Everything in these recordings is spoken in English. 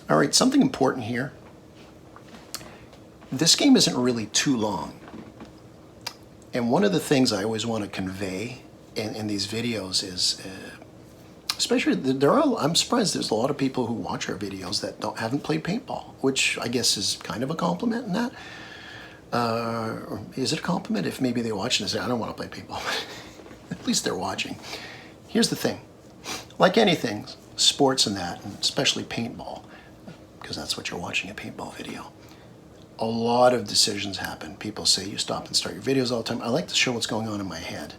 All right, something important here. This game isn't really too long. And one of the things I always want to convey in these videos is, especially I'm surprised there's a lot of people who watch our videos that haven't played paintball, which I guess is kind of a compliment in that. Is it a compliment if maybe they watch and say, I don't want to play paintball? At least they're watching. Here's the thing. Like anything, sports and that, and especially paintball, because that's what you're watching, a paintball video. A lot of decisions happen. People say you stop and start your videos all the time. I like to show what's going on in my head.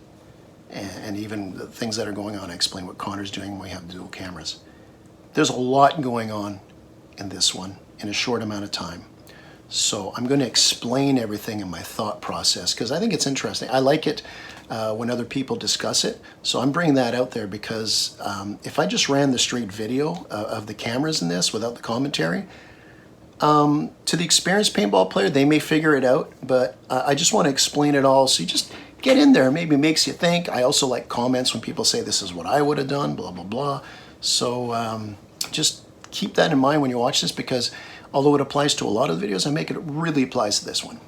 And even the things that are going on, I explain what Connor's doing when we have dual cameras. There's a lot going on in this one in a short amount of time. So I'm going to explain everything in my thought process because I think it's interesting. I like it when other people discuss it. So I'm bringing that out there because if I just ran the straight video of the cameras in this without the commentary, to the experienced paintball player, they may figure it out, but I just want to explain it all. So you just get in there. Maybe it makes you think. I also like comments when people say this is what I would have done, blah, blah, blah. So just keep that in mind when you watch this because although it applies to a lot of the videos I make, it really applies to this one.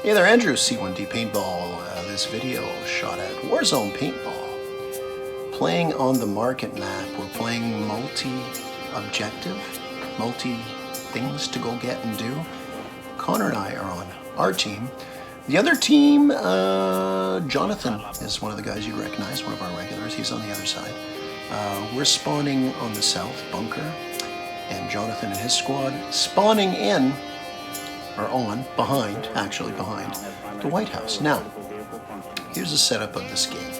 Hey there, Andrew, C1D Paintball. This video shot at Warzone Paintball. Playing on the market map, we're playing multi-objective, multi-things to go get and do. Connor and I are on our team. The other team, Jonathan is one of the guys you recognize, one of our regulars. He's on the other side. We're spawning on the south bunker, and Jonathan and his squad spawning in behind the White House. Now, here's the setup of this game.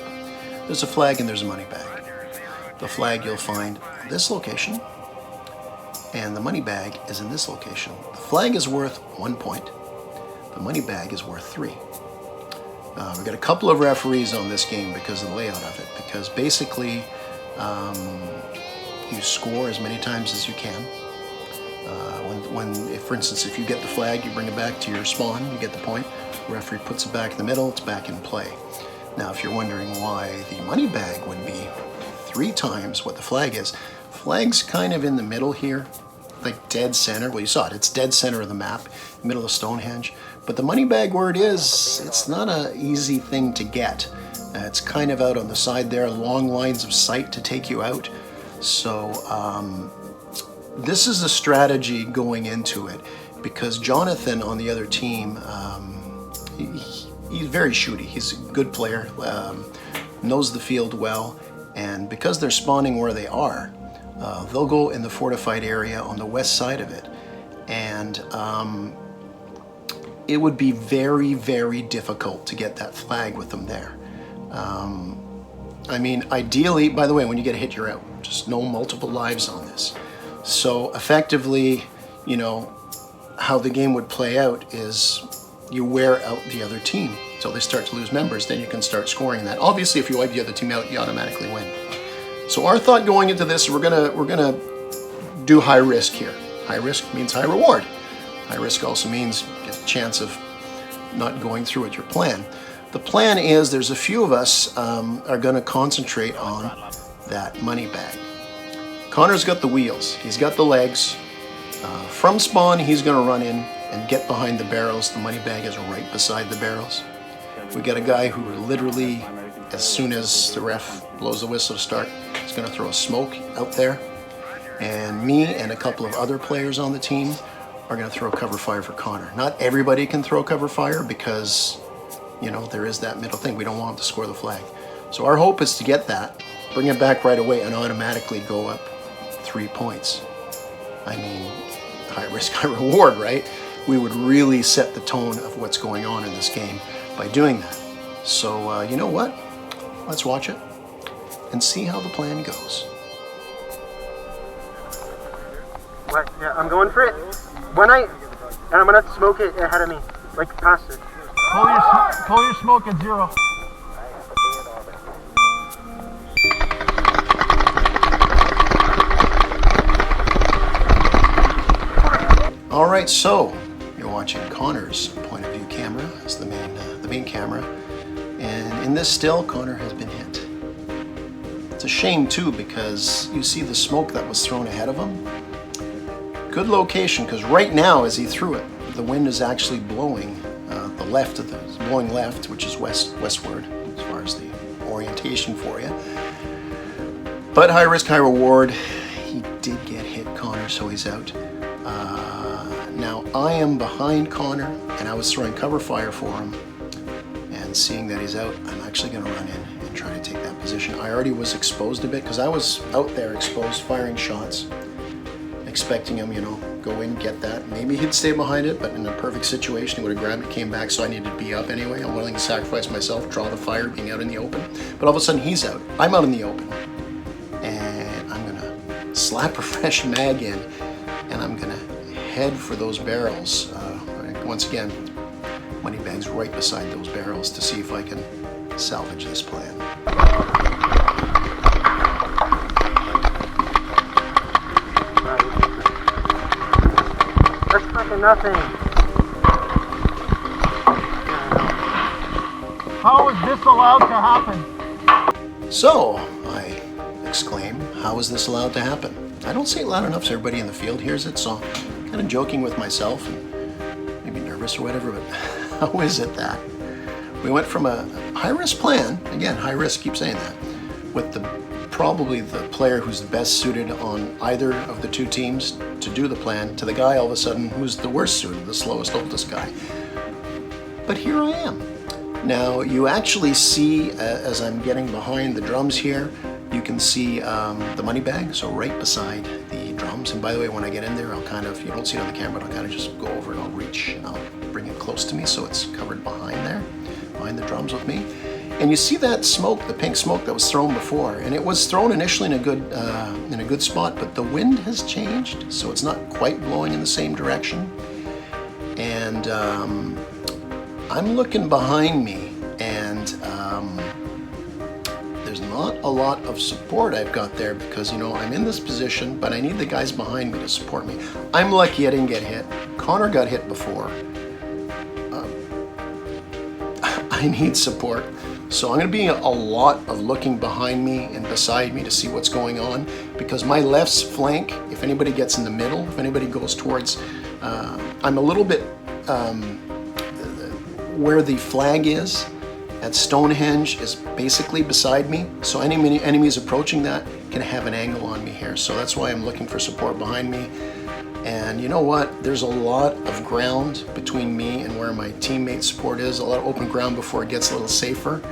There's a flag and there's a money bag. The flag you'll find this location, and the money bag is in this location. The flag is worth 1 point. The money bag is worth 3. We've got a couple of referees on this game because of the layout of it, because basically you score as many times as you can. If, for instance, if you get the flag, you bring it back to your spawn, you get the point. The referee puts it back in the middle, it's back in play. Now, if you're wondering why the money bag would be 3 times what the flag is, flag's kind of in the middle here, like dead center. Well, you saw it, it's dead center of the map, middle of Stonehenge. But the money bag where it is, it's not an easy thing to get. It's kind of out on the side there, long lines of sight to take you out. So, this is a strategy going into it because Jonathan on the other team, he's very shooty. He's a good player, knows the field well, and because they're spawning where they are, they'll go in the fortified area on the west side of it, and it would be very, very difficult to get that flag with them there. I mean, ideally, by the way, when you get a hit, you're out. Just no multiple lives on this. So effectively, you know, how the game would play out is you wear out the other team until they start to lose members, then you can start scoring that. Obviously, if you wipe the other team out, you automatically win. So our thought going into this, we're gonna do high risk here. High risk means high reward. High risk also means you get a chance of not going through with your plan. The plan is there's a few of us are gonna concentrate on that money bag. Connor's got the wheels, he's got the legs. From spawn, he's gonna run in and get behind the barrels. The money bag is right beside the barrels. We got a guy who literally, as soon as the ref blows the whistle to start, is gonna throw a smoke out there. And me and a couple of other players on the team are gonna throw cover fire for Connor. Not everybody can throw cover fire because, you know, there is that middle thing. We don't want him to score the flag. So our hope is to get that bring it back right away and automatically go up 3 points. I mean, high risk, high reward, right? We would really set the tone of what's going on in this game by doing that. So you know what? Let's watch it and see how the plan goes. What? Yeah, I'm going for it. And I'm gonna smoke it ahead of me, like past it. Pull your smoke at 0. All right, so you're watching Connor's point of view camera as the main camera, and in this still, Connor has been hit. It's a shame too, because you see the smoke that was thrown ahead of him. Good location, because right now as he threw it, the wind is actually blowing blowing left, which is westward as far as the orientation for you. But high risk, high reward. He did get hit, Connor, so he's out. Now I am behind Connor, and I was throwing cover fire for him. And seeing that he's out, I'm actually going to run in and try to take that position. I already was exposed a bit because I was out there exposed, firing shots, expecting him, you know, go in, get that. Maybe he'd stay behind it, but in a perfect situation, he would have grabbed it, came back, so I needed to be up anyway. I'm willing to sacrifice myself, draw the fire, being out in the open. But all of a sudden, he's out. I'm out in the open. And I'm going to slap a fresh mag in, and I'm going to head for those barrels. Once again, money bags right beside those barrels to see if I can salvage this plan. That's fucking nothing. How is this allowed to happen? So, I exclaim, how is this allowed to happen? I don't say it loud enough so everybody in the field hears it, so I'm kind of joking with myself and maybe nervous or whatever, but how is it that we went from a high-risk plan, again, high risk, keep saying that, with probably the player who's the best suited on either of the two teams to do the plan, to the guy all of a sudden who's the worst suited, the slowest, oldest guy. But here I am. Now you actually see, as I'm getting behind the drums here, you can see the money bag, so right beside the drums. And by the way, when I get in there, I'll kind of, you don't see it on the camera, but I'll kind of just go over and I'll reach and I'll bring it close to me so it's covered behind there, behind the drums with me. And you see that smoke, the pink smoke that was thrown before, and it was thrown initially in a good spot, but the wind has changed, so it's not quite blowing in the same direction. And I'm looking behind me, and there's not a lot of support I've got there because, you know, I'm in this position, but I need the guys behind me to support me. I'm lucky I didn't get hit. Connor got hit before. I need support. So I'm going to be a lot of looking behind me and beside me to see what's going on, because my left flank, if anybody gets in the middle, if anybody goes towards, I'm a little bit where the flag is at Stonehenge is basically beside me. So any enemies approaching that can have an angle on me here. So that's why I'm looking for support behind me. And you know what? There's a lot of ground between me and where my teammate support is, a lot of open ground before it gets a little safer.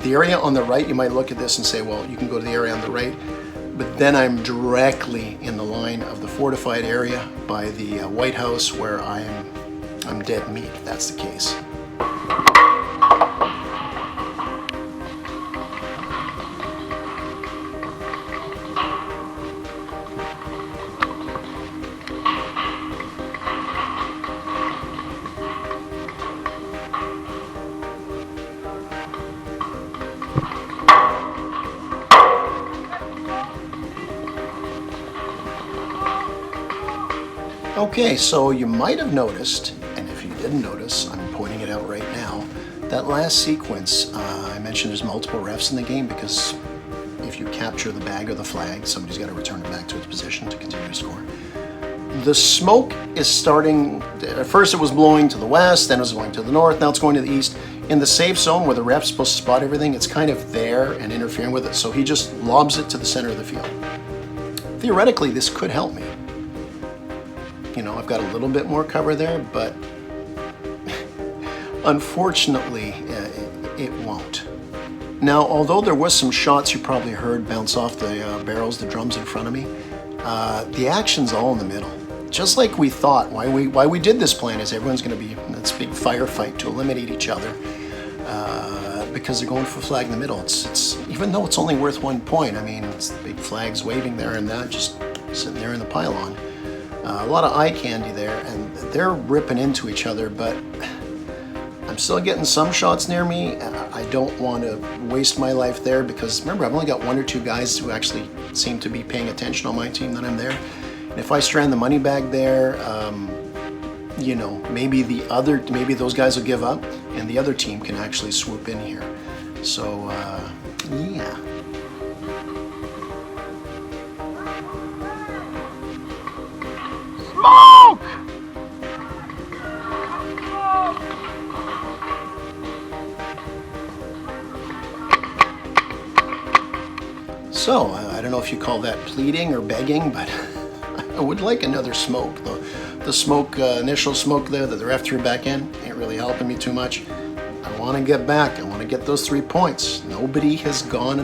The area on the right, you might look at this and say, well, you can go to the area on the right, but then I'm directly in the line of the fortified area by the White House where I'm dead meat, if that's the case. Okay, so you might have noticed, and if you didn't notice, I'm pointing it out right now, that last sequence, I mentioned there's multiple refs in the game because if you capture the bag or the flag, somebody's got to return it back to its position to continue to score. The smoke is starting, at first it was blowing to the west, then it was going to the north, now it's going to the east. In the safe zone where the ref's supposed to spot everything, it's kind of there and interfering with it, so he just lobs it to the center of the field. Theoretically, this could help me. You know, I've got a little bit more cover there, but unfortunately, it won't. Now, although there was some shots you probably heard bounce off the barrels, the drums in front of me, the action's all in the middle. Just like we thought. Why we did this plan is everyone's going to be in this big firefight to eliminate each other because they're going for flag in the middle. It's even though it's only worth 1 point. I mean, it's the big flags waving there and that, just sitting there in the pylon. A lot of eye candy there, and they're ripping into each other, but I'm still getting some shots near me. I don't want to waste my life there because remember, I've only got 1 or 2 guys who actually seem to be paying attention on my team that I'm there. And if I strand the money bag there, you know, maybe those guys will give up and the other team can actually swoop in here. So, yeah. Smoke! So, I don't know if you call that pleading or begging, but I would like another smoke. The smoke, initial smoke there that the ref threw back in, ain't really helping me too much. I want to get back. I want to get those 3 points. Nobody has gone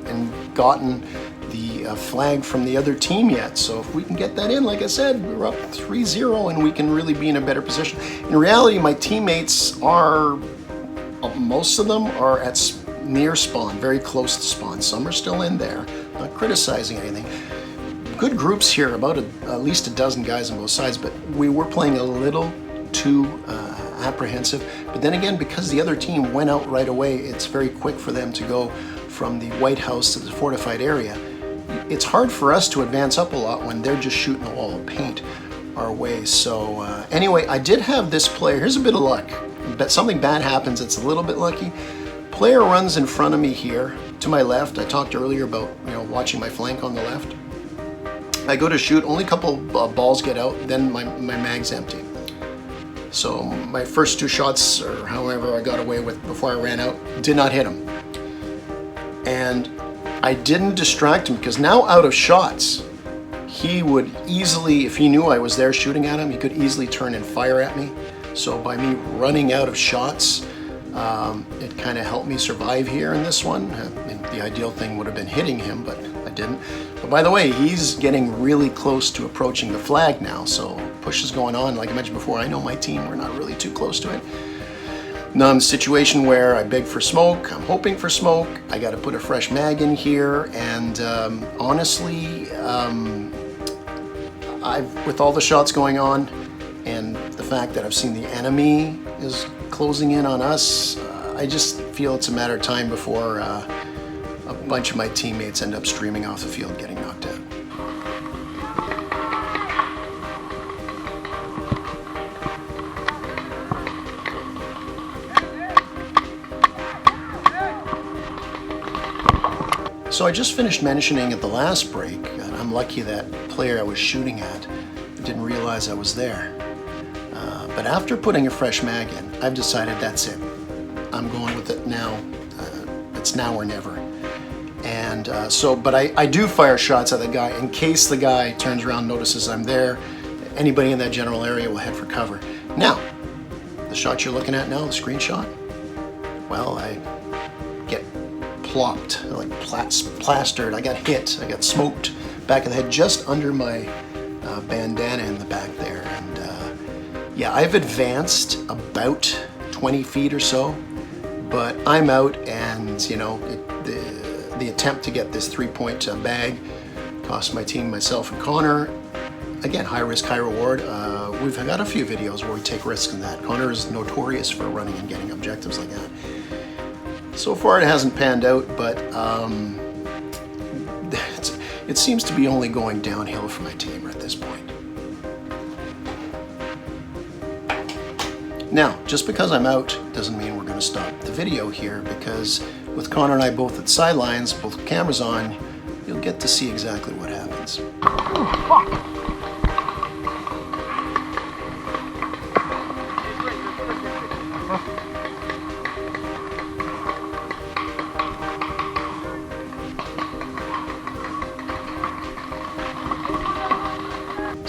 and gotten the flag from the other team yet. So if we can get that in, like I said, we're up 3-0 and we can really be in a better position. In reality, my teammates are, most of them are at near spawn, very close to spawn. Some are still in there, not criticizing anything. Good groups here, about at least a dozen guys on both sides, but we were playing a little too apprehensive. But then again, because the other team went out right away, it's very quick for them to go from the White House to the fortified area. It's hard for us to advance up a lot when they're just shooting a wall of paint our way. So anyway, I did have this player. Here's a bit of luck. But something bad happens, it's a little bit lucky. Player runs in front of me here to my left. I talked earlier about, you know, watching my flank on the left. I go to shoot, only a couple balls get out, then my mag's empty. So my first 2 shots, or however I got away with before I ran out, did not hit him. And I didn't distract him because now out of shots, he would easily, if he knew I was there shooting at him, he could easily turn and fire at me. So by me running out of shots, it kind of helped me survive here in this one. The ideal thing would have been hitting him, but I didn't. But by the way, he's getting really close to approaching the flag now, so push is going on. Like I mentioned before, I know my team, we're not really too close to it. Now I'm in a situation where I beg for smoke, I'm hoping for smoke, I got to put a fresh mag in here, and honestly, with all the shots going on, and the fact that I've seen the enemy is closing in on us, I just feel it's a matter of time before a bunch of my teammates end up streaming off the field getting knocked out. So I just finished mentioning at the last break that I'm lucky that player I was shooting at didn't realize I was there. But after putting a fresh mag in, I've decided that's it. I'm going with it now. It's now or never. And but I do fire shots at the guy in case the guy turns around, notices I'm there. Anybody in that general area will head for cover. Now, the shot you're looking at now, the screenshot, well, I get plopped, like plastered. I got hit, I got smoked back of the head just under my bandana in the back there. And yeah, I've advanced about 20 feet or so, but I'm out, and you know, the attempt to get this 3-point bag cost my team, myself and Connor. Again, high risk, high reward. We've got a few videos where we take risks in that. Connor is notorious for running and getting objectives like that. So far it hasn't panned out, but it seems to be only going downhill for my team at this point. Now, just because I'm out doesn't mean we're going to stop the video here, because with Connor and I both at sidelines, both cameras on, you'll get to see exactly what happens.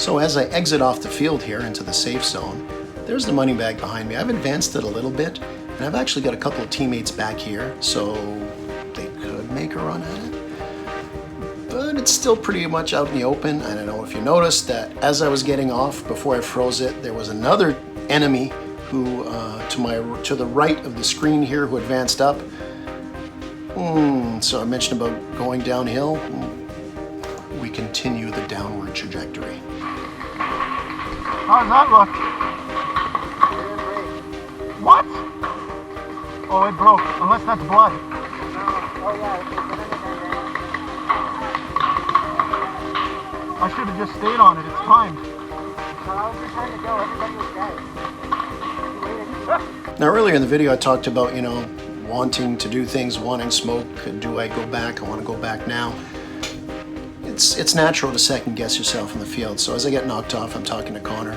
So as I exit off the field here into the safe zone, there's the money bag behind me. I've advanced it a little bit, and I've actually got a couple of teammates back here, so a run at it. But it's still pretty much out in the open. I don't know if you noticed that as I was getting off, before I froze it, there was another enemy who, to the right of the screen here, who advanced up. So I mentioned about going downhill. We continue the downward trajectory. How does that look? What? Oh, it broke. Unless that's blood. I should have just stayed on it. It's timed. Now earlier in the video I talked about, you know, wanting to do things, wanting smoke. Do I go back? I want to go back now. It's natural to second guess yourself in the field. So as I get knocked off, I'm talking to Connor.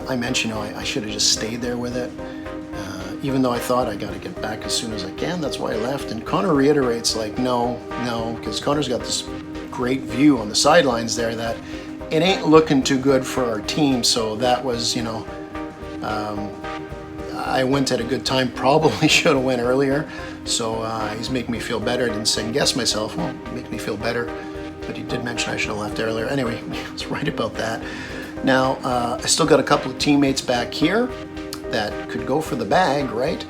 I mentioned, you know, I should have just stayed there with it. Even though I thought I got to get back as soon as I can, that's why I left. And Connor reiterates, like, no, because Connor's got this great view on the sidelines there that it ain't looking too good for our team. So that was, you know, I went at a good time, probably should have went earlier. So he's making me feel better. I didn't second guess myself. Well, make me feel better. But he did mention I should have left earlier. Anyway, he was right about that. Now, I still got a couple of teammates back here that could go for the bag, right?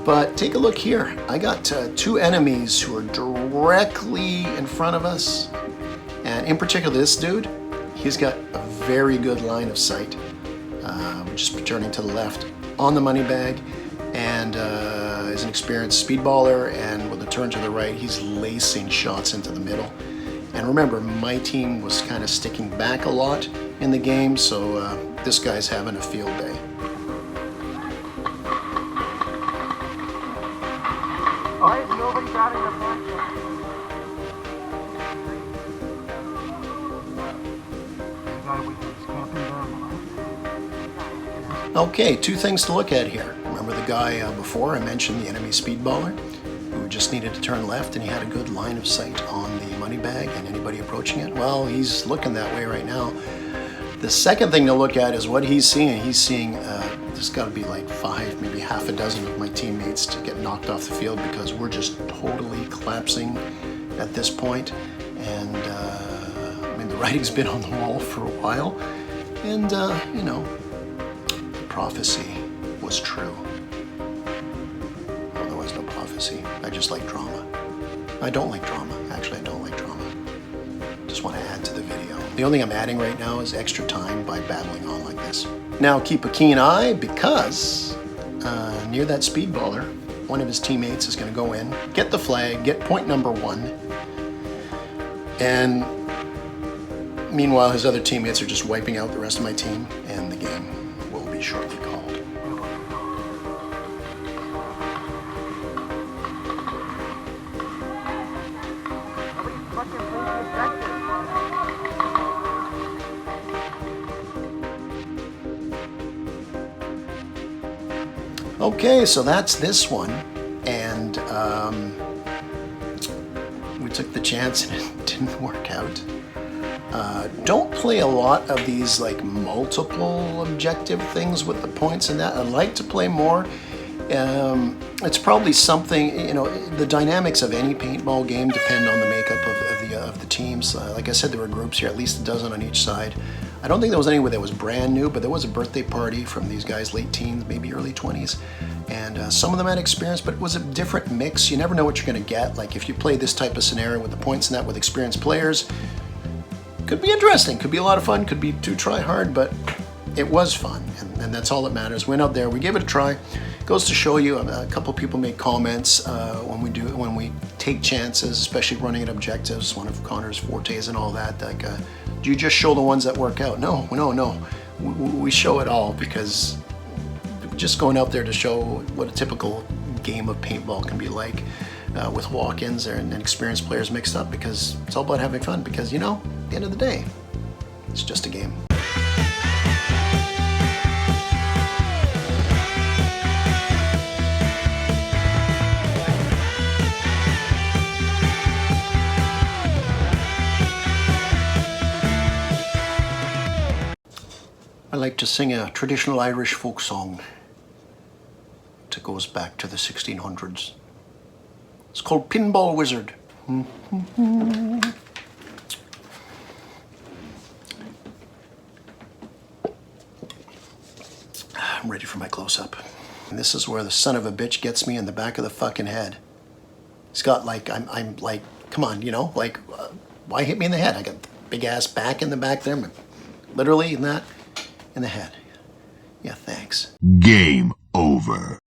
But take a look here. I got two enemies who are directly in front of us. And in particular, this dude, he's got a very good line of sight. We're just turning to the left on the money bag. And is an experienced speedballer. And with a turn to the right, he's lacing shots into the middle. And remember, my team was kind of sticking back a lot in the game. So this guy's having a field day. Why is nobody batting the front? Okay, two things to look at here. Remember the guy before I mentioned, the enemy speedballer, who just needed to turn left and he had a good line of sight on the money bag and anybody approaching it? Well, he's looking that way right now. The second thing to look at is what he's seeing. He's seeing there's got to be like 5, maybe half a dozen of my teammates to get knocked off the field because we're just totally collapsing at this point. And I mean, the writing's been on the wall for a while. And, you know, the prophecy was true. Well, there was no prophecy. I just like drama. I don't like drama. Actually, I don't like drama. Just want to add to the video. The only thing I'm adding right now is extra time by battling on like this. Now keep a keen eye because near that speedballer, one of his teammates is going to go in, get the flag, get point number 1, and meanwhile his other teammates are just wiping out the rest of my team, and the game will be shortly called. Okay, so that's this one, and we took the chance and it didn't work out. Don't play a lot of these like multiple objective things with the points and that. I'd like to play more. It's probably something, you know, the dynamics of any paintball game depend on the makeup of the teams. Like I said, there were groups here, at least a dozen on each side. I don't think there was anywhere that was brand new, but there was a birthday party from these guys, late teens, maybe early 20s. And some of them had experience, but it was a different mix. You never know what you're going to get. Like if you play this type of scenario with the points and that with experienced players, could be interesting, could be a lot of fun, could be too try hard, but it was fun. And that's all that matters. Went out there, we gave it a try. Goes to show you, a couple people make comments when we take chances, especially running at objectives, one of Connor's fortes and all that. Like, do you just show the ones that work out? No. We show it all because just going out there to show what a typical game of paintball can be like with walk-ins and experienced players mixed up, because it's all about having fun. Because, you know, at the end of the day, it's just a game. I like to sing a traditional Irish folk song that goes back to the 1600s. It's called Pinball Wizard. I'm ready for my close-up. And this is where the son of a bitch gets me in the back of the fucking head. He's got like, I'm like, come on, you know, like, why hit me in the head? I got the big ass back in the back there, literally in the head. Yeah, thanks. Game over.